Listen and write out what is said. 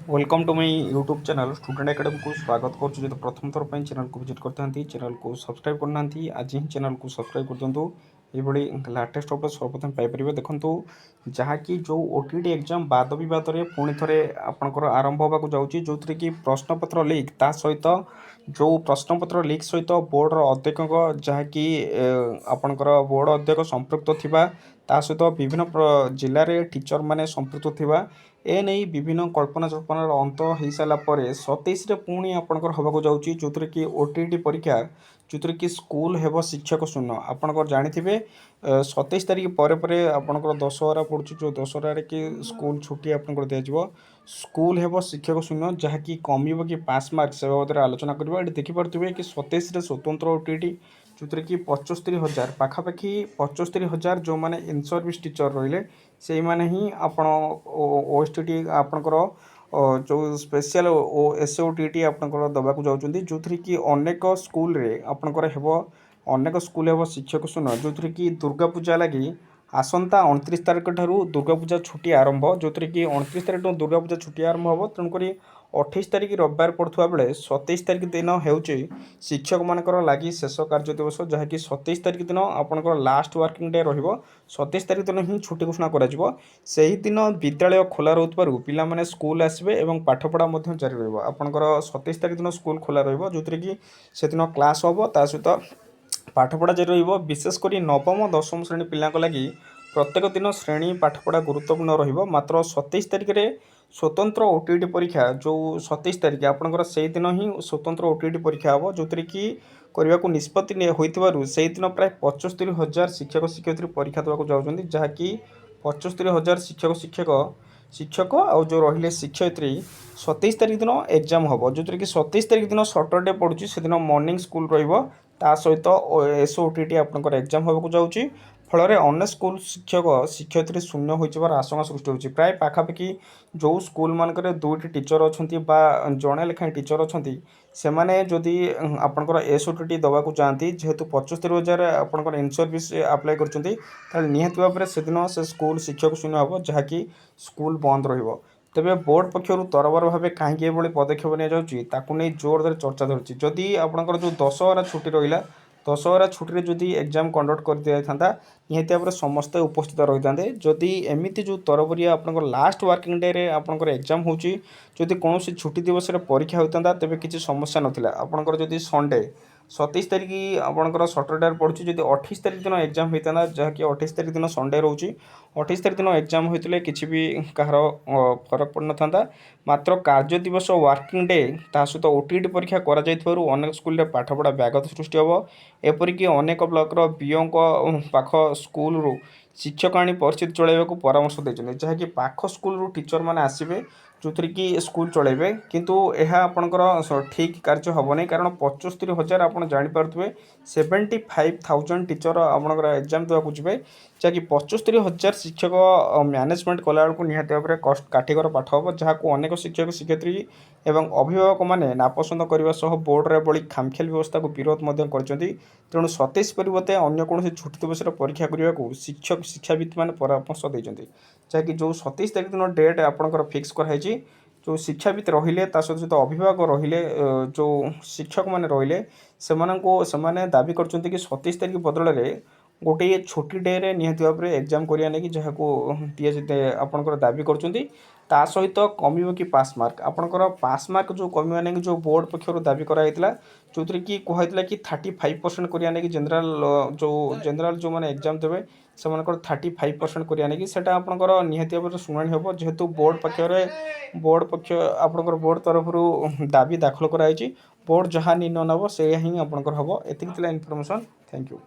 Welcome to my YouTube channel student academy को स्वागत करुँ। जो प्रथम थर पर चैनल को विजिट करते हैं चैनल को सब्सक्राइब करना आज ही चैनल को सब्सक्राइब कर दिंतु। ये लाटेस्ट अपडेट सर्वप्रथम पाइपर देखो जहाँकि जो ओटीटी एग्जाम बाद बद में पुणी थे आपंकर आरंभ होगा जाऊँगी जो थी कि प्रश्नपत्र लीक ता सहित जो प्रश्नपत्र लीक सहित बोर्डर अध्यक्ष जहाँकि आपंकर बोर्ड अध्यक्ष संपृक्त थिबा ता सहित विभिन्न जिले में टीचर माने संपृक्त थिबा एने विभिन्न कल्पना जल्पनार अंत हो सारापर 27 पुणी आपंकर होगा जाऊँगी जो थी कि ओटीटी परीक्षा जो थी कि स्कूल हेब शिक्षक शून्य आपंकर जाथे 27 तारिख पर आपंकर दशहरा पड़ू जो दशहर कि स्कूल छुट्टी आपंकर दिज्व स्कूल हेब शिक्षक शून्य जहाँकि कमिब कि पास मार्क से बाबद आलोचना करवा ये देखिपे कि 27 स्वतंत्र ओटीटी जो थी कि 75,000 पाखापाखि 75,000 जो मैंने इन सर्विस टीचर रहिले से मैंने ही आपण ओएसटीटी आपंकर जो स्पेशल एसओटीटी आपंकर दबाक जाऊँगी जो थी कि अनेक स्कूल रे आपंकर हेब अनेक स्कूल हेब शिक्षक शून्य जो थी कि दुर्गा पूजा लगी आसंता 29 तारिख ठारू दुर्गा पूजा छुट्टी आरंभ जो थी कि 29 तारिख दुर्गा पूजा छुट्टी आरंभ हम तेणुक 28 तारिख रविवार पड़ुवा बेले 27 तारिख दिन हो शिक्षक मानकर लगी शेष कार्य दिवस जहाँकि 27 तारिख दिन आपंकर लास्ट वर्किंग डे रहीस तारिख दिन ही छुट्टी घोषणा दिन विद्यालय खोला रोकु पिला माने स्कूल आसबे और पाठपढ़ा जारी रहा 27 तारिख दिन स्कूल खोला जो थी कि से दिन क्लास हम ता सहित पाठपढ़ा जारी विशेषकर नवम दशम श्रेणी पिला लगी प्रत्येक दिन श्रेणी पाठपढ़ा गुरुत्वपूर्ण रत्र 27 तारिख में स्वतंत्र ओटीटी परीक्षा जो 27 तारिख आपंकर से दिन ही स्वतंत्र ओटीटी परीक्षा हम जो थी कि करने को निष्पत्ति होती से दिन प्राय 75,000 शिक्षक शिक्षयित्री परीक्षा देवाक जाऊँगी जहाँकि 75,000 शिक्षक और जो रहिले शिक्षयित्री 27 तारिख दिन एग्जाम हम जो थी कि 27 तारिख दिन सैटरडे पड़ू से दिन मॉर्निंग स्कूल ता सहित एसओटीटी आपंकर एग्जाम होगा जाऊँगी फल अनेक स्कूल शिक्षक शिक्षयित्री शून्य होकर आशंका सृष्टि होती प्राय पाखापाखि जो स्कूल मानक दुईटी टीचर अच्छा जड़े लेखाएं टीचर अच्छा से मैंने जदि आपंकर एसओटीटी दवाक चाहती जेहेतु 75,000 आपंकर इन सर्विस आप्लाय कर निहत भाव में से दिन से स्कूल शिक्षक शून्य हम जहाँकि स्कूल बंद रही तेरे बोर्ड पक्षर तरबर भाव कहीं पदक्षेप नहीं जोरदार चर्चा धरती जदि आपंकर जो दशहरा छुट्टी रहा दशहरा छुट्टी जदि एग्जाम कंडक्ट कर दिया था निहत भाव में समस्ते उपस्थित रही था जदि एमती जो तरबरिया आपंकर लास्ट वर्किंग डे रे आपंकर एग्जाम होची जदि कौन छुट्टी दिवस परीक्षा होता तेज किसी समस्या नाला आपंकर जदि संडे 27 तारिख आपंकर सटरडे पड़ू जब 28 तारिख दिन एग्जाम होता जहाँकि 28 तारिख दिन संडे रोचे 28 तारिख दिन एग्जाम होते किसी भी कहार फरक पड़ ना मात्र कार्य दिवस वर्किंग डे ता सहित ओटीटी परीक्षा अनेक स्कूल पाठपढ़ा व्याघात सृष्टि हम एपरिक अनेक ब्लकर बीओ पाख स्कूल शिक्षक आनी परिस्थिति चलैया परामर्श देते जहाँकि पाख स्कूल टीचर मैंने आसबे जो थी कि स्कूल चलेबे किंतु यह आपंकर ठीक कार्य हम नहीं कारण 75,000 आप जापे 75,000 टीचर आपंकर एग्जाम देवाक जी जहाँकि 75,000 शिक्षक मैनेजमेंट कला निहत भाव में कष्ट काठिकर पाठ हम जहाँ अनेक शिक्षक शिक्षयित्री एवं अभिभावक मैंने नापसंद करने सह बोर्डर बड़ी खामखियाल व्यवस्था को विरोध तेणु 27 परिवर्ते अन्य कौन छुट्टी दिवस परीक्षा करने को शिक्षक शिक्षाविद मैंने परामर्श देते जहाँकि जो 27 तारिख दिन डेट आपंकर फिक्स कराई जो शिक्षाविद रहिले सहित अभिभावक रहिले जो शिक्षक मैंने रहिले से दाबी कर 27 तारिख बदल में गोटे छोटी डे रे निहत भाव में एग्जाम करिया नहीं जहाँ को आपंकर दाबी कर सहित कमिब कि पास मार्क आपंकर पास मार्क जो कमिवा नहीं जो बोर्ड पक्षर दाबी कराइला जो थी कि कहला कि 35% करिया नहीं जनरल जो मैंने एग्जाम देवे से 35% करिया नहीं सेटा आपंकर निहत भाव में शुणाणी हम जेहेतु बोर्ड पक्ष आपंकर बोर्ड तरफ दाबी दाखल कराई बोर्ड जहाँ निर्णय नब से ही आपंकर हम एतिक इनफॉरमेशन थैंक यू।